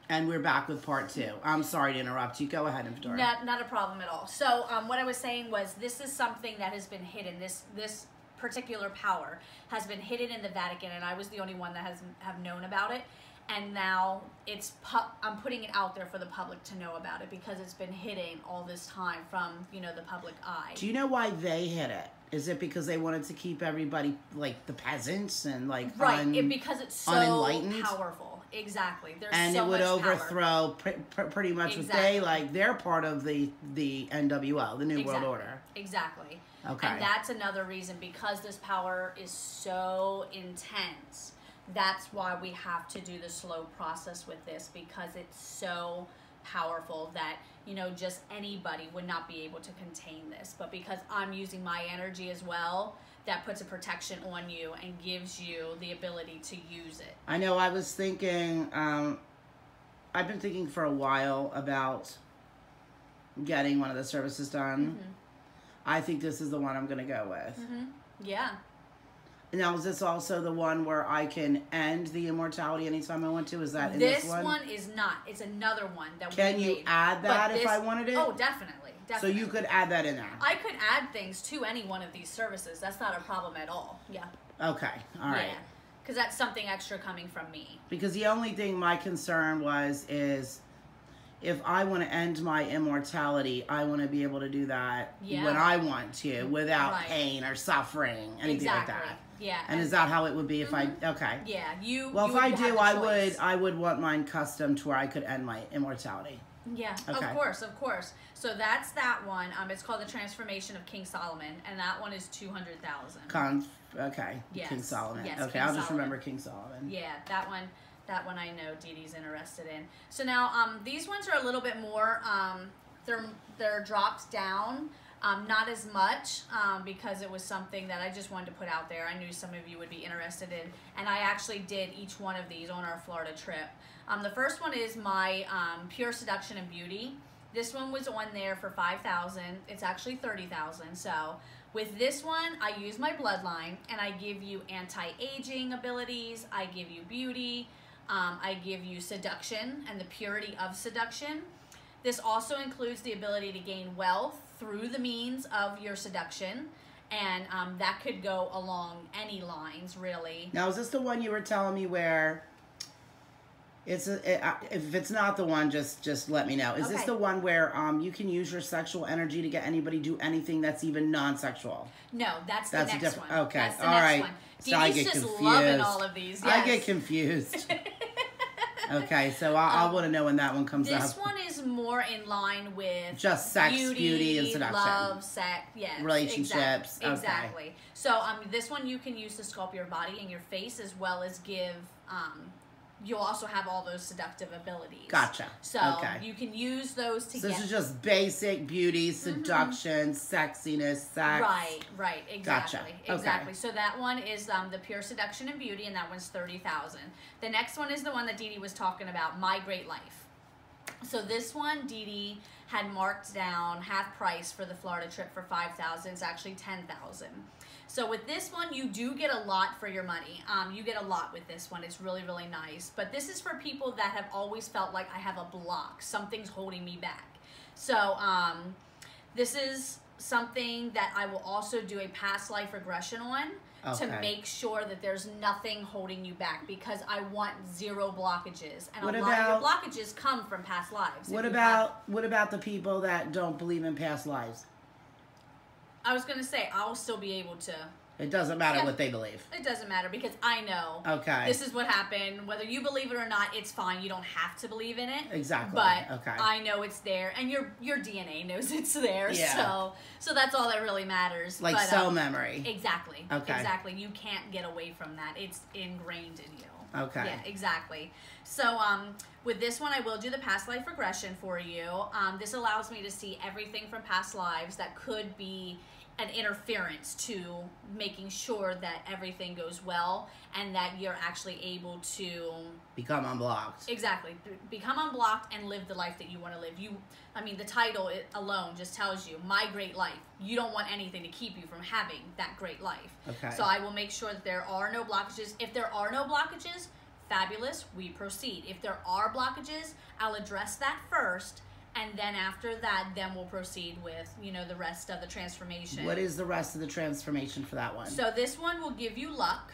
And we're back with part 2. I'm sorry to interrupt you. Go ahead, Nymphadora. Not a problem at all. So what I was saying was this is something that has been hidden. This particular power has been hidden in the Vatican, and I was the only one that have known about it. And now I'm putting it out there for the public to know about it because it's been hidden all this time from, you know, the public eye. Do you know why they hid it? Is it because they wanted to keep everybody, like, the peasants and, like, because it's so unenlightened? Powerful. Exactly. There's and so it would much overthrow pretty much what they, like, they're part of the NWO, the New World Order. Exactly. Okay. And that's another reason, because this power is so intense. That's why we have to do the slow process with this, because it's so powerful that, you know, just anybody would not be able to contain this. But because I'm using my energy as well, that puts a protection on you and gives you the ability to use it. I know I was thinking, I've been thinking for a while about getting one of the services done. Mm-hmm. I think this is the one I'm going to go with. Mm-hmm. Yeah. Now, is this also the one where I can end the immortality anytime I want to? Is that in this one? This one is not. It's another one that we Can you add that if I wanted it? Oh, definitely. So you could add that in there? I could add things to any one of these services. That's not a problem at all. Yeah. Okay. All right. Yeah. Because that's something extra coming from me. Because the only thing my concern is if I want to end my immortality, I want to be able to do that when I want to without pain or suffering, anything like that. Yeah. And is that how it would be if I... Okay. Yeah. Well, if I do, I would want mine custom to where I could end my immortality. Yeah, okay. Of course. So that's that one. It's called the Transformation of King Solomon, and that one is 200,000. Okay. Yes. King Solomon. Yes, okay, King I'll just Solomon. remember King Solomon. Yeah, that one I know Dee Dee's interested in. So now these ones are a little bit more. They're dropped down. Not as much because it was something that I just wanted to put out there. I knew some of you would be interested in, and I actually did each one of these on our Florida trip. The first one is my Pure Seduction and Beauty. This one was on there for $5,000. It's actually $30,000. So with this one, I use my bloodline, and I give you anti-aging abilities. I give you beauty. I give you seduction and the purity of seduction. This also includes the ability to gain wealth through the means of your seduction, and that could go along any lines, really. Now, is this the one you were telling me where if it's not the one, just let me know. Is this the one where you can use your sexual energy to get anybody to do anything that's even non-sexual? No, that's the next one. Okay, that's the all next right. one. So I get just confused. Loving all of these. Yes. I get confused. Okay, so I want to know when that one comes up. This one is more in line with just sex, beauty, and seduction. Love, sex, yes. Relationships. Exactly. Okay. So this one you can use to sculpt your body and your face, as well as give you'll also have all those seductive abilities. Gotcha. So you can use those to So this is just basic beauty, seduction, sexiness, sex. Right, exactly. Gotcha. Exactly. So that one is the Pure Seduction and Beauty, and that one's $30,000. The next one is the one that Dee Dee was talking about, My Great Life. So this one, Dee Dee had marked down half price for the Florida trip for $5,000. It's actually $10,000. So with this one, you do get a lot for your money. You get a lot with this one. It's really, really nice. But this is for people that have always felt like I have a block. Something's holding me back. So this is something that I will also do a past life regression on to make sure that there's nothing holding you back, because I want zero blockages. And a lot of your blockages come from past lives. What about the people that don't believe in past lives? I was going to say, I'll still be able to. It doesn't matter what they believe. It doesn't matter, because I know this is what happened. Whether you believe it or not, it's fine. You don't have to believe in it. Exactly. But I know it's there, and your DNA knows it's there. Yeah. So that's all that really matters. Like cell memory. Exactly. Okay. Exactly. You can't get away from that. It's ingrained in you. Okay. Yeah, exactly. So with this one, I will do the past life regression for you. This allows me to see everything from past lives that could be an interference to making sure that everything goes well and that you're actually able to become unblocked. Exactly. Become unblocked and live the life that you want to live. The title alone just tells you, My Great Life. You don't want anything to keep you from having that great life. Okay. So I will make sure that there are no blockages. If there are no blockages, fabulous, we proceed. If there are blockages, I'll address that first, and then after that, then we'll proceed with, you know, the rest of the transformation. What is the rest of the transformation for that one? So this one will give you luck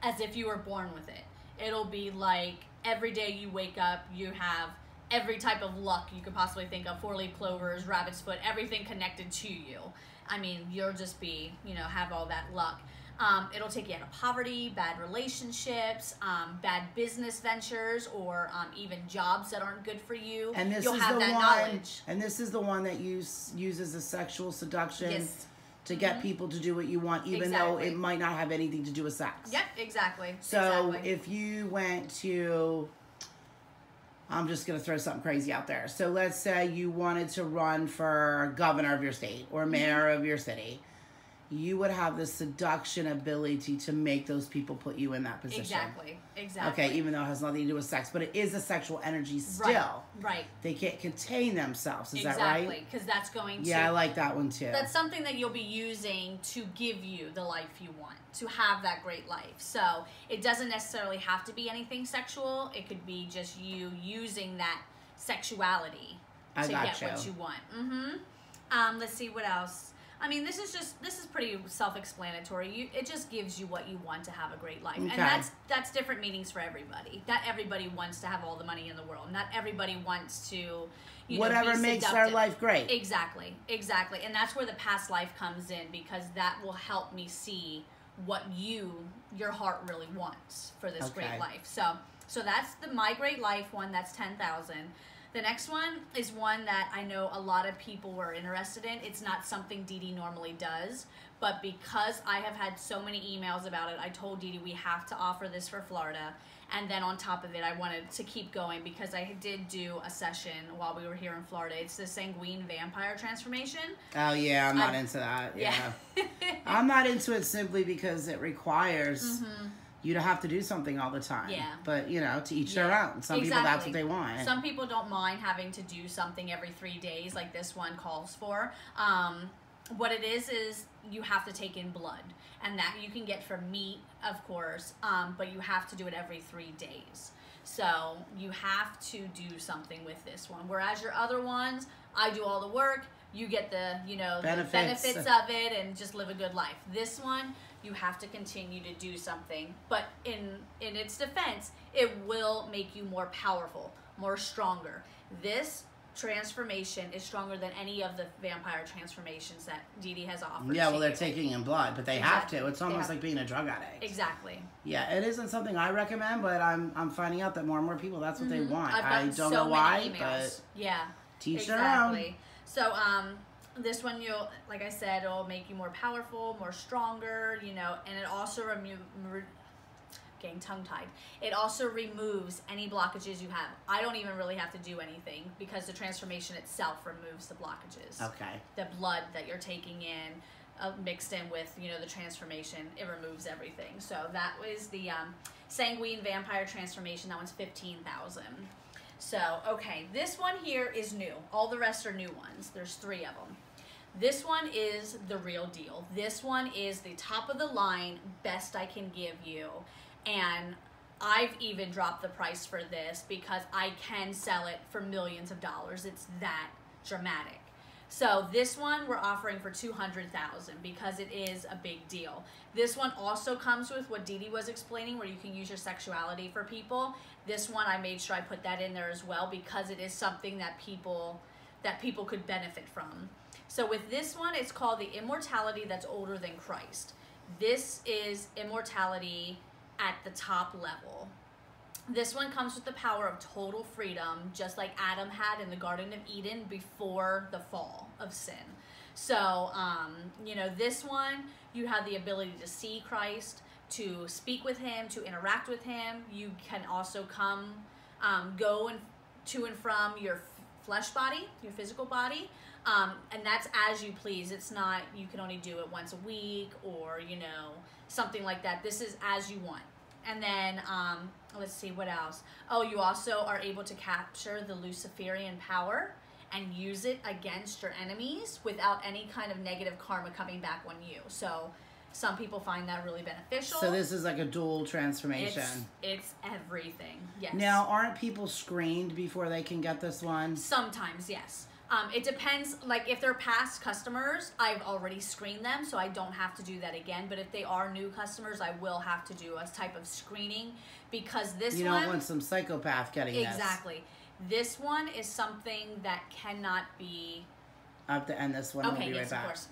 as if you were born with it. It'll be like every day you wake up, you have every type of luck you could possibly think of, 4-leaf clovers, rabbit's foot, everything connected to you. I mean, you'll just be, you know, have all that luck. It'll take you out of poverty, bad relationships, bad business ventures, or even jobs that aren't good for you. And this You'll is have the that one. knowledge. And this is the one that uses a sexual seduction Yes. to get people to do what you want, even though it might not have anything to do with sex. Yep, exactly. So exactly. if you went to, I'm just going to throw something crazy out there. So let's say you wanted to run for governor of your state or mayor of your city. You would have the seduction ability to make those people put you in that position. Exactly. Exactly. Okay, even though it has nothing to do with sex, but it is a sexual energy still. Right. They can't contain themselves. Is exactly. that right? Exactly, because that's going to... Yeah, I like that one too. That's something that you'll be using to give you the life you want, to have that great life. So it doesn't necessarily have to be anything sexual. It could be just you using that sexuality to get what you want. Let's see what else. I mean, this is pretty self-explanatory. It just gives you what you want to have a great life. Okay. And that's different meanings for everybody. Not everybody wants to have all the money in the world. Not everybody wants to, you whatever know, be makes seductive. their life great. Exactly. And that's where the past life comes in, because that will help me see what your heart really wants for this great life. So that's the My Great Life one. That's 10,000. The next one is one that I know a lot of people were interested in. It's not something Dee Dee normally does, but because I have had so many emails about it, I told Dee Dee we have to offer this for Florida. And then on top of it, I wanted to keep going because I did do a session while we were here in Florida. It's the Sanguine Vampire Transformation. Oh, yeah, I'm not into that. Yeah. I'm not into it simply because it requires... you to have to do something all the time. Yeah. But, you know, to each their own. Some people, that's what they want. Some people don't mind having to do something every 3 days like this one calls for. What it is you have to take in blood. And that you can get from meat, of course, but you have to do it every 3 days. So you have to do something with this one. Whereas your other ones, I do all the work. You get the, you know, benefits of it and just live a good life. This one, you have to continue to do something. But in its defense, it will make you more powerful, more stronger. This transformation is stronger than any of the vampire transformations that Dee Dee has offered. Yeah, well, they're taking in blood, but they have to. It's almost like being a drug addict. Exactly. Yeah, it isn't something I recommend, but I'm finding out that more and more people, that's what they want. I don't know why, but teach their own. So, this one, you'll, like I said, it'll make you more powerful, more stronger, you know, and it also getting tongue-tied. It also removes any blockages you have. I don't even really have to do anything because the transformation itself removes the blockages. Okay. The blood that you're taking in, mixed in with, you know, the transformation, it removes everything. So that was the Sanguine Vampire Transformation. That one's 15,000. So, okay, this one here is new. All the rest are new ones. There's 3 of them. This one is the real deal. This one is the top of the line, best I can give you. And I've even dropped the price for this because I can sell it for millions of dollars. It's that dramatic. So this one we're offering for $200,000 because it is a big deal. This one also comes with what Dee Dee was explaining, where you can use your sexuality for people. This one I made sure I put that in there as well because it is something that people could benefit from. So with this one, it's called the Immortality That's Older Than Christ. This is immortality at the top level. This one comes with the power of total freedom, just like Adam had in the Garden of Eden before the fall of sin. So, you know, this one, you have the ability to see Christ, to speak with him, to interact with him. You can also come, go to and from your flesh body, your physical body, and that's as you please. It's not, you can only do it once a week or, you know, something like that. This is as you want. And then, let's see, what else? Oh, you also are able to capture the Luciferian power and use it against your enemies without any kind of negative karma coming back on you. So Some people find that really beneficial. So this is like a dual transformation. It's everything. Yes. Now, aren't people screened before they can get this one? Sometimes, yes. It depends. Like if they're past customers, I've already screened them, so I don't have to do that again. But if they are new customers, I will have to do a type of screening because you don't want some psychopath getting this. Exactly. This one is something that cannot be. I have to end this one. Okay, We'll be yes, right back. of course.